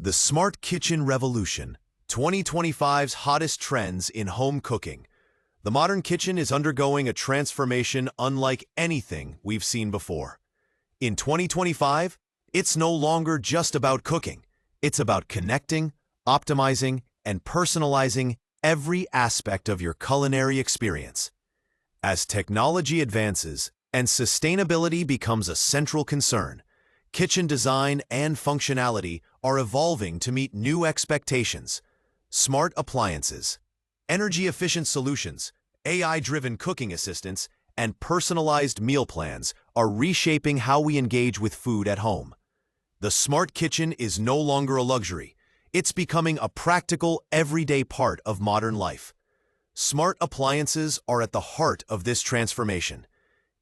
The Smart Kitchen Revolution, 2025's hottest trends in home cooking. The modern kitchen is undergoing a transformation unlike anything we've seen before. In 2025, it's no longer just about cooking. It's about connecting, optimizing, and personalizing every aspect of your culinary experience. As technology advances and sustainability becomes a central concern, kitchen design and functionality are evolving to meet new expectations. Smart appliances, energy-efficient solutions, AI-driven cooking assistants, and personalized meal plans are reshaping how we engage with food at home. The smart kitchen is no longer a luxury. It's becoming a practical, everyday part of modern life. Smart appliances are at the heart of this transformation.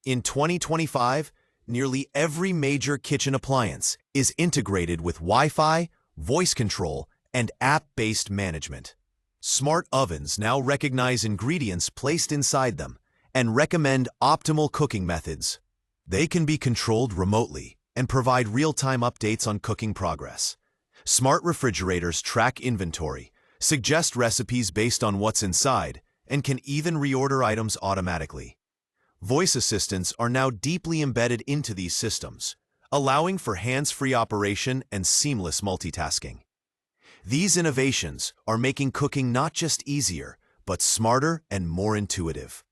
In 2025, nearly every major kitchen appliance is integrated with Wi-Fi, voice control, and app-based management. Smart ovens now recognize ingredients placed inside them and recommend optimal cooking methods. They can be controlled remotely and provide real-time updates on cooking progress. Smart refrigerators track inventory, suggest recipes based on what's inside, and can even reorder items automatically. Voice assistants are now deeply embedded into these systems, allowing for hands-free operation and seamless multitasking. These innovations are making cooking not just easier, but smarter and more intuitive.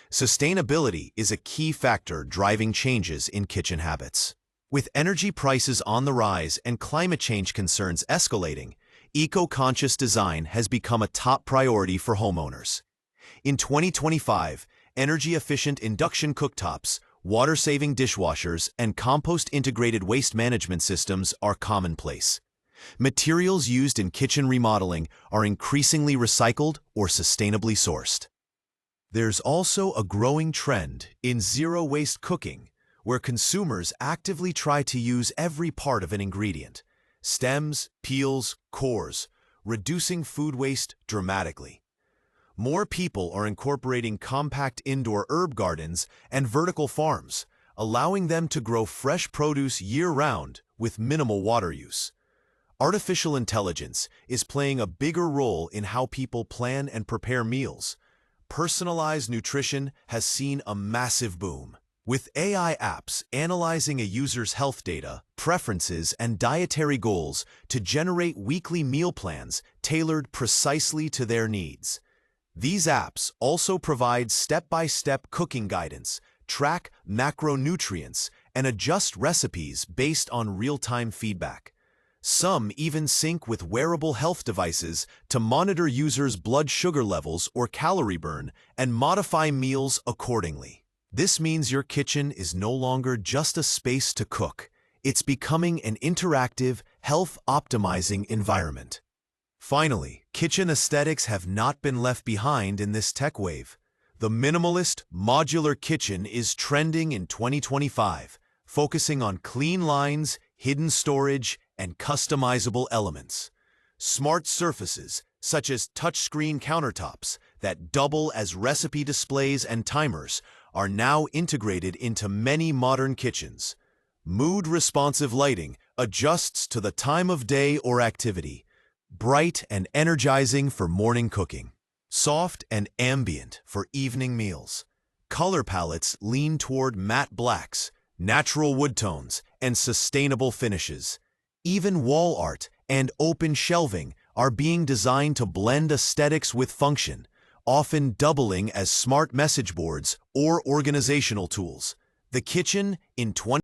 Sustainability is a key factor driving changes in kitchen habits. With energy prices on the rise and climate change concerns escalating, eco-conscious design has become a top priority for homeowners. In 2025, energy-efficient induction cooktops, water-saving dishwashers, and compost-integrated waste management systems are commonplace. Materials used in kitchen remodeling are increasingly recycled or sustainably sourced. There's also a growing trend in zero-waste cooking, where consumers actively try to use every part of an ingredient, stems, peels, cores, reducing food waste dramatically. More people are incorporating compact indoor herb gardens and vertical farms, allowing them to grow fresh produce year-round with minimal water use. Artificial intelligence is playing a bigger role in how people plan and prepare meals. Personalized nutrition has seen a massive boom, with AI apps analyzing a user's health data, preferences, and dietary goals to generate weekly meal plans tailored precisely to their needs. These apps also provide step-by-step cooking guidance, track macronutrients, and adjust recipes based on real-time feedback. Some even sync with wearable health devices to monitor users' blood sugar levels or calorie burn and modify meals accordingly. This means your kitchen is no longer just a space to cook. It's becoming an interactive, health-optimizing environment. Finally, kitchen aesthetics have not been left behind in this tech wave. The minimalist, modular kitchen is trending in 2025, focusing on clean lines, hidden storage, and customizable elements. Smart surfaces, such as touchscreen countertops that double as recipe displays and timers, are now integrated into many modern kitchens. Mood-responsive lighting adjusts to the time of day or activity, bright and energizing for morning cooking, soft and ambient for evening meals. Color palettes lean toward matte blacks, natural wood tones, and sustainable finishes. Even wall art and open shelving are being designed to blend aesthetics with function, often doubling as smart message boards or organizational tools. The kitchen in